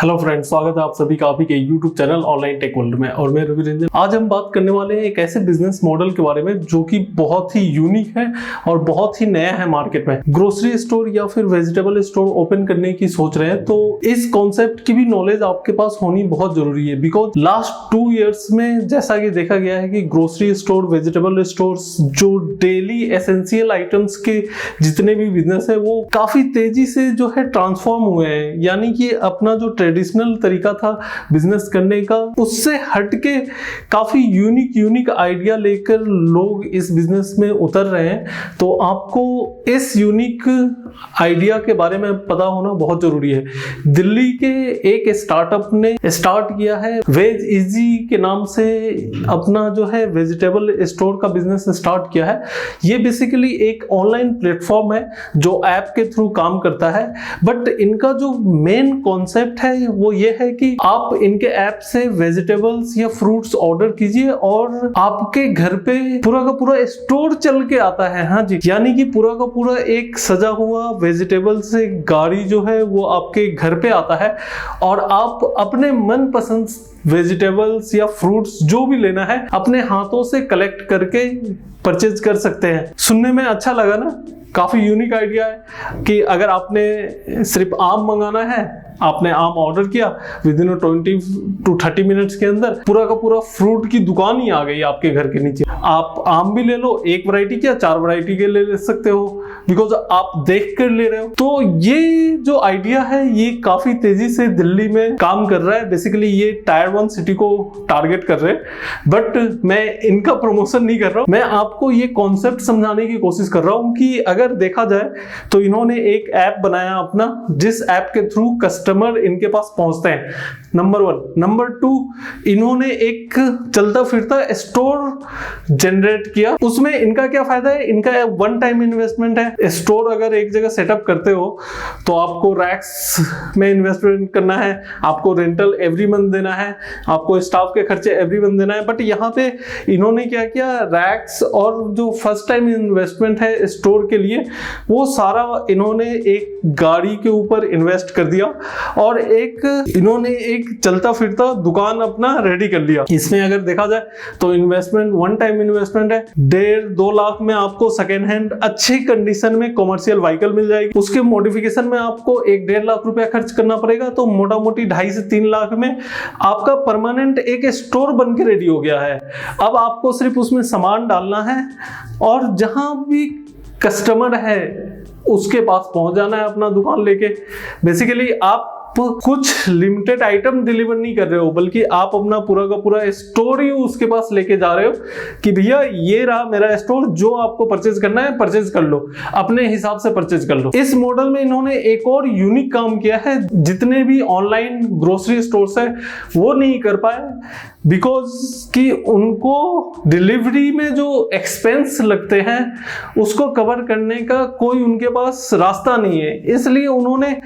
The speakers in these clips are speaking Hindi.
हेलो फ्रेंड्स, स्वागत है आप सभी का आपके YouTube channel online tech world में। और मैं रवि रंजन। आज हम बात करने वाले हैं एक ऐसे बिजनेस मॉडल के बारे में जो कि बहुत ही यूनिक है और बहुत ही नया है मार्केट में। ग्रोसरी स्टोर या फिर वेजिटेबल स्टोर ओपन करने की सोच रहे हैं तो इस कॉन्सेप्ट की भी नॉलेज आपके पास होनी बहुत जरूरी है। बिकॉज लास्ट 2 ईयर्स में जैसा कि देखा गया है कि ग्रोसरी स्टोर, वेजिटेबल स्टोर, जो डेली एसेंशियल आइटम्स के जितने भी बिजनेस है वो काफी तेजी से जो है ट्रांसफॉर्म हुए हैं। यानी कि अपना जो ट्रेडिशनल तरीका था बिजनेस करने का, उससे हटके काफी यूनिक आइडिया लेकर लोग इस बिजनेस में उतर रहे हैं। तो आपको इस यूनिक आइडिया के बारे में पता होना बहुत जरूरी है। दिल्ली के एक स्टार्टअप ने स्टार्ट किया है वेज इजी के नाम से, अपना जो है वेजिटेबल स्टोर का बिजनेस स्टार्ट किया है। ये बेसिकली एक ऑनलाइन प्लेटफॉर्म है जो ऐप के थ्रू काम करता है। बट इनका जो मेन कॉन्सेप्ट है वो ये है कि आप इनके ऐप से वेजिटेबल्स या फ्रूट्स ऑर्डर कीजिए और आपके घर पे पूरा का पूरा स्टोर चल के आता है। हाँ जी, यानी कि पूरा का पूरा एक सजा हुआ वेजिटेबल से गाड़ी जो है वो आपके घर पे आता है और आप अपने मन पसंद वेजिटेबल्स या फ्रूट्स जो भी लेना है अपने हाथों से कलेक्ट करके परचेज कर सकते हैं। सुनने में अच्छा लगा ना? काफी यूनिक आइडिया है कि अगर आपने सिर्फ आम मंगाना है, आपने आम ऑर्डर किया, विद इन 20 to 30 मिनट्स के अंदर पूरा का पूरा फ्रूट की दुकान ही आ गई आपके घर के नीचे। आप आम भी ले लो, एक वैरायटी क्या 4 वैरायटी के ले सकते हो, बिकॉज आप देख कर ले रहे हो। तो ये जो आइडिया है ये काफी तेजी से दिल्ली में काम कर रहा है। बेसिकली ये टायर 1 सिटी को टारगेट कर रहे हैं, बट मैं इनका प्रमोशन नहीं कर रहा हूं। मैं आपको ये कॉन्सेप्ट समझाने की कोशिश कर रहा हूं कि अगर देखा जाए तो इन्होंने एक ऐप बनाया अपना, जिस ऐप के थ्रू कस्टमर इनके पास पहुंचते हैं, नंबर 1। नंबर 2, इन्होंने एक चलता फिरता स्टोर जनरेट किया। उसमें इनका क्या फायदा है? इनका 1 टाइम इन्वेस्टमेंट है। स्टोर अगर एक जगह सेटअप करते हो तो आपको रैक्स में इन्वेस्टमेंट करना है, आपको रेंटल एवरी मंथ देना है, आपको स्टाफ के खर्चे एवरी मंथ देना है। बट यहाँ पे इन्होंने क्या किया, रैक्स और जो फर्स्ट टाइम इन्वेस्टमेंट है स्टोर के लिए वो सारा इन्होंने एक गाड़ी के ऊपर इन्वेस्ट कर दिया और इन्होंने एक चलता फिरता दुकान अपना रेडी कर लिया। इसमें अगर देखा जाए तो इन्वेस्टमेंट 1 टाइम इन्वेस्टमेंट है। 1.5-2 लाख में आपको सेकेंड हैंड अच्छी कंडीशन में कॉमर्शियल व्हीकल मिल जाएगी। उसके मॉडिफिकेशन में आपको 1-1.5 लाख रुपया खर्च करना पड़ेगा। तो मोटा मोटी 2.5 से 3 लाख में आपका परमानेंट एक स्टोर बन के रेडी हो गया है। अब आपको सिर्फ उसमें सामान डालना है और जहां भी कस्टमर है उसके पास पहुंच जाना है अपना दुकान लेके। बेसिकली आप कुछ लिमिटेड आइटम डिलीवर नहीं कर रहे हो, बल्कि आप अपना पूरा का पूरा स्टोर ही उसके पास लेके जा रहे हो कि भैया ये रहा मेरा स्टोर, जो आपको परचेज करना है परचेज कर लो, अपने हिसाब से परचेज कर लो। इस मॉडल में इन्होंने एक और यूनिक काम किया है, जितने भी ऑनलाइन ग्रोसरी स्टोर्स है वो नहीं कर पाए, बिकॉज कि उनको डिलीवरी में जो एक्सपेंस लगते हैं उसको कवर करने का कोई उनके पास रास्ता नहीं है। इसलिए उन्होंने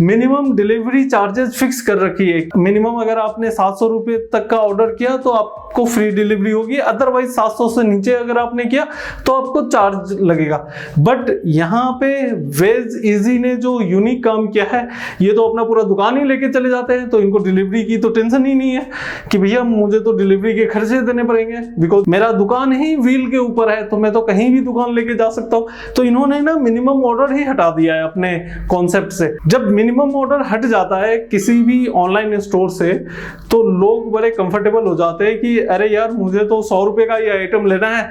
मिनिमम डिलीवरी चार्जेस फिक्स कर रखी है। मिनिमम अगर आपने 700 रुपए तक का ऑर्डर किया तो आपको फ्री डिलीवरी होगी, अदरवाइज 700 से नीचे अगर आपने किया तो आपको चार्ज लगेगा। बट यहाँ पे वेज इजी ने जो यूनिक काम किया है, ये तो अपना पूरा दुकान ही लेके चले जाते हैं, तो इनको डिलीवरी की तो टेंशन ही नहीं है कि भैया मुझे तो डिलीवरी के खर्चे देने पड़ेंगे, बिकॉज मेरा दुकान ही व्हील के ऊपर है, तो मैं तो कहीं भी दुकान लेके जा सकता हूं। तो इन्होंने ना मिनिमम ऑर्डर ही हटा दिया है अपने कॉन्सेप्ट से। जब मिनिमम ऑर्डर हट जाता है किसी भी ऑनलाइन स्टोर से तो लोग बड़े कंफर्टेबल हो जाते हैं कि अरे यार मुझे तो 100 रुपए का ये आइटम लेना है,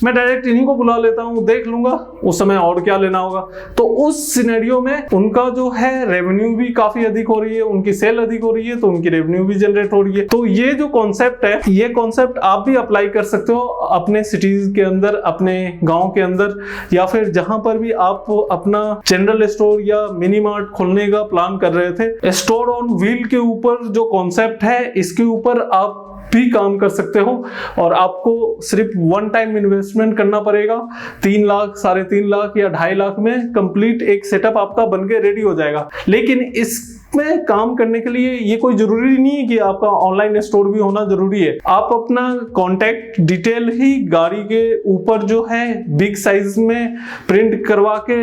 मैं डायरेक्ट इन्हीं को बुला लेता हूं, देख लूंगा उस समय और क्या लेना होगा। तो उस सिनेरियो में उनका जो है रेवेन्यू भी काफी अधिक हो रही है, उनकी सेल अधिक हो रही है, तो उनकी रेवेन्यू भी जनरेट हो रही है। तो ये जो कॉन्सेप्ट है, ये कॉन्सेप्ट आप भी अप्लाई कर सकते हो अपने सिटीज के अंदर, अपने गांव के अंदर, या फिर जहां पर भी आप अपना जनरल स्टोर या मिनी मार्ट खोलने का प्लान कर रहे थे। स्टोर ऑन व्हील के ऊपर जो कॉन्सेप्ट है, इसके ऊपर आप भी काम कर सकते हो और आपको सिर्फ 1 टाइम इन्वेस्टमेंट करना पड़ेगा। 3 लाख, 3.5 लाख या 2.5 लाख में कंप्लीट एक सेटअप आपका बनके रेडी हो जाएगा। लेकिन इस इसमें काम करने के लिए ये कोई जरूरी नहीं है कि आपका ऑनलाइन स्टोर भी होना जरूरी है। आप अपना कॉन्टैक्ट डिटेल ही गाड़ी के ऊपर जो है बिग साइज में प्रिंट करवा के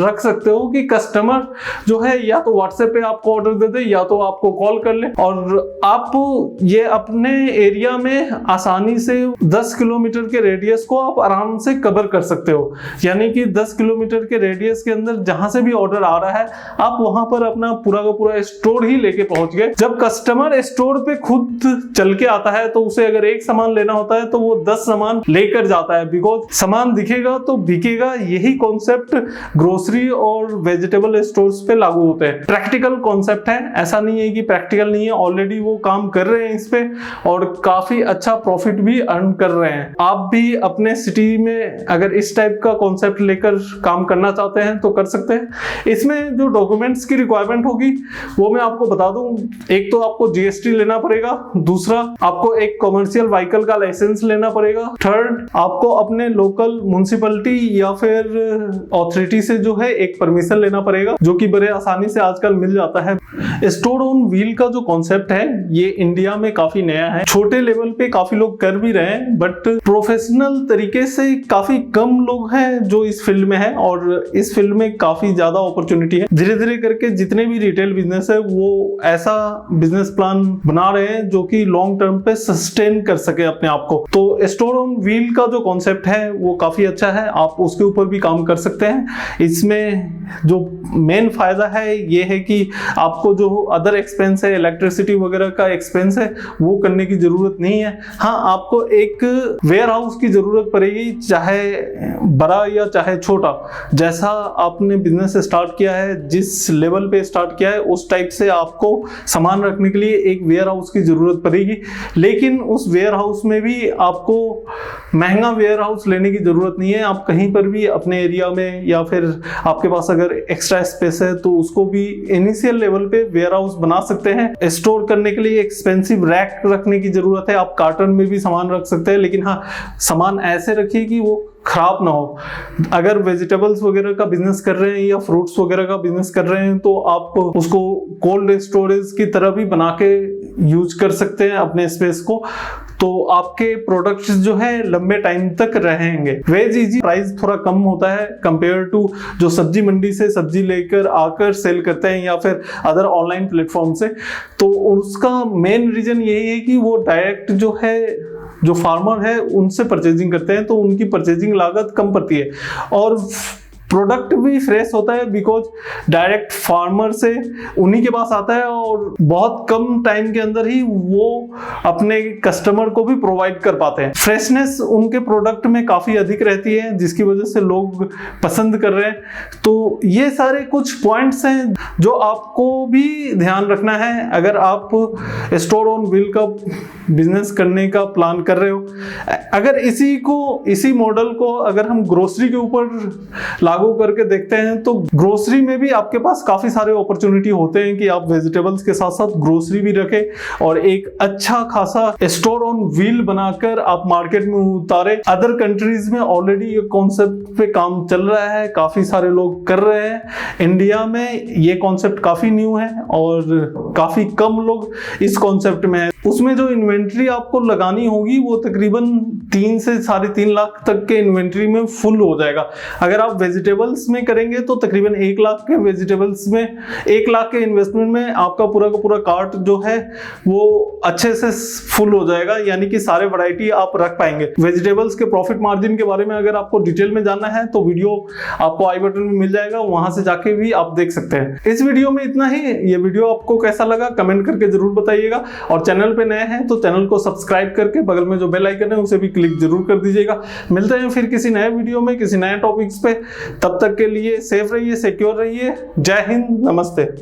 रख सकते हो कि कस्टमर जो है या तो व्हाट्सएप पे आपको ऑर्डर दे दे या तो आपको कॉल कर ले, और आप ये अपने एरिया में आसानी से 10 किलोमीटर के रेडियस को आप आराम से कवर कर सकते हो। यानी कि 10 किलोमीटर के रेडियस के अंदर जहां से भी ऑर्डर आ रहा है आप वहां पर अपना पूरा का पूरा स्टोर ही लेके पहुंच गए। जब कस्टमर स्टोर पे खुद चल के आता है तो उसे अगर एक सामान लेना होता है तो वो 10 सामान लेकर जाता है, बिकॉज सामान दिखेगा तो बिकेगा। यही कॉन्सेप्ट ग्रोसरी और वेजिटेबल स्टोर्स पे लागू होते हैं। प्रैक्टिकल कॉन्सेप्ट है, ऐसा नहीं है कि प्रैक्टिकल नहीं है, ऑलरेडी वो काम कर रहे हैं इस पे और काफी अच्छा प्रॉफिट भी अर्न कर रहे हैं। आप भी अपने सिटी में अगर इस टाइप का कॉन्सेप्ट लेकर काम करना चाहते हैं तो कर सकते हैं। इसमें जो डॉक्यूमेंट्स की रिक्वायरमेंट होगी वो मैं आपको बता दूं। एक तो आपको जीएसटी लेना पड़ेगा, दूसरा आपको एक कॉमर्शियल व्हीकल का लाइसेंस लेना पड़ेगा, थर्ड आपको अपने लोकल म्युनिसिपैलिटी या फिर अथॉरिटी से जो है एक परमिशन लेना पड़ेगा, जो कि बड़े आसानी से आजकल मिल जाता है। स्टोर ऑन व्हील का जो कॉन्सेप्ट है ये इंडिया में काफी नया है। छोटे लेवल पे काफी लोग कर भी रहे हैं, बट प्रोफेशनल तरीके से काफी कम लोग हैं जो इस फील्ड में है, और इस फील्ड में काफी ज्यादा अपॉर्चुनिटी है। धीरे धीरे करके जितने भी रिटेल बिजनेस है वो ऐसा बिजनेस प्लान बना रहे हैं जो कि लॉन्ग टर्म पे सस्टेन कर सके अपने आप को। तो स्टोर ऑन व्हील का जो कॉन्सेप्ट है वो काफी अच्छा है, आप उसके ऊपर भी काम कर सकते हैं। इसमें जो मेन फायदा है ये है कि आपको जो अदर एक्सपेंस है, इलेक्ट्रिसिटी वगैरह का एक्सपेंस है, वो करने की जरूरत नहीं है। हाँ, आपको एक वेयर हाउस की जरूरत पड़ेगी, चाहे बड़ा या चाहे छोटा। जैसा आपने बिजनेस स्टार्ट किया है, जिस लेवल पे स्टार्ट किया है, उस टाइप से आपको सामान रखने के लिए एक वेयर हाउस की जरूरत पड़ेगी। लेकिन उस वेयर हाउस में भी आपको महंगा वेयर हाउस लेने की जरूरत नहीं है। आप कहीं पर भी अपने एरिया में या फिर आपके पास अगर एक्स्ट्रा स्पेस है तो उसको भी इनिशियल लेवल पे वेयर हाउस बना सकते हैं। स्टोर करने के लिए एक्सपेंसिव रैक रखने की जरूरत है, आप कार्टन में भी सामान रख सकते हैं, लेकिन हाँ, सामान ऐसे रखिए कि वो खराब ना हो। अगर वेजिटेबल्स वगैरह का बिजनेस कर रहे हैं या फ्रूट्स वगैरह का बिजनेस कर रहे हैं तो आप उसको कोल्ड स्टोरेज की तरह भी बना के यूज कर सकते हैं अपने स्पेस को, तो आपके प्रोडक्ट्स जो है लंबे टाइम तक रहेंगे। वेज इजी प्राइस थोड़ा कम होता है कंपेयर टू जो सब्जी मंडी से सब्जी लेकर आकर सेल करते हैं या फिर अदर ऑनलाइन प्लेटफॉर्म से। तो उसका मेन रीजन यही है कि वो डायरेक्ट जो है जो फार्मर है उनसे परचेजिंग करते हैं, तो उनकी परचेजिंग लागत कम पड़ती है और प्रोडक्ट भी फ्रेश होता है, बिकॉज डायरेक्ट फार्मर से उन्हीं के पास आता है और बहुत कम टाइम के अंदर ही वो अपने कस्टमर को भी प्रोवाइड कर पाते हैं। फ्रेशनेस उनके प्रोडक्ट में काफ़ी अधिक रहती है, जिसकी वजह से लोग पसंद कर रहे हैं। तो ये सारे कुछ पॉइंट्स हैं जो आपको भी ध्यान रखना है अगर आप स्टोर ऑन व्हील का बिजनेस करने का प्लान कर रहे हो। अगर इसी मॉडल को अगर हम ग्रोसरी के ऊपर लागू करके देखते हैं तो ग्रोसरी में भी आपके पास काफी सारे अपॉर्चुनिटी होते हैं कि आप वेजिटेबल्स के साथ साथ ग्रोसरी भी रखें और एक अच्छा खासा स्टोर ऑन व्हील बनाकर आप मार्केट में उतारे। अदर कंट्रीज में ऑलरेडी ये कॉन्सेप्ट पे काम चल रहा है, काफी सारे लोग कर रहे हैं। इंडिया में ये कॉन्सेप्ट काफी न्यू है और काफी कम लोग इस कॉन्सेप्ट में है। उसमें जो इन्वेंट्री आपको लगानी होगी वो तकरीबन 3 से 3.5 लाख तक के इन्वेंट्री में फुल हो जाएगा। अगर आप वेजिटेबल्स में करेंगे तो तकरीबन 1 लाख के वेजिटेबल्स में 1 लाख के इन्वेस्टमेंट में आपका पूरा का पूरा कार्ट जो है वो अच्छे से फुल हो जाएगा, यानी कि सारे वैरायटी आप रख पाएंगे। वेजिटेबल्स के प्रॉफिट मार्जिन के बारे में अगर आपको डिटेल में जानना है तो वीडियो आपको आई बटन में मिल जाएगा, वहां से जाके भी आप देख सकते हैं। इस वीडियो में इतना ही। ये वीडियो आपको कैसा लगा कमेंट करके जरूर बताइएगा, और चैनल पे नए हैं तो चैनल को सब्सक्राइब करके बगल में जो बेल आइकन है उसे भी क्लिक जरूर कर दीजिएगा। मिलते हैं फिर किसी नए वीडियो में किसी नए टॉपिक्स पे। तब तक के लिए सेफ रहिए, सिक्योर रहिए। जय हिंद, नमस्ते।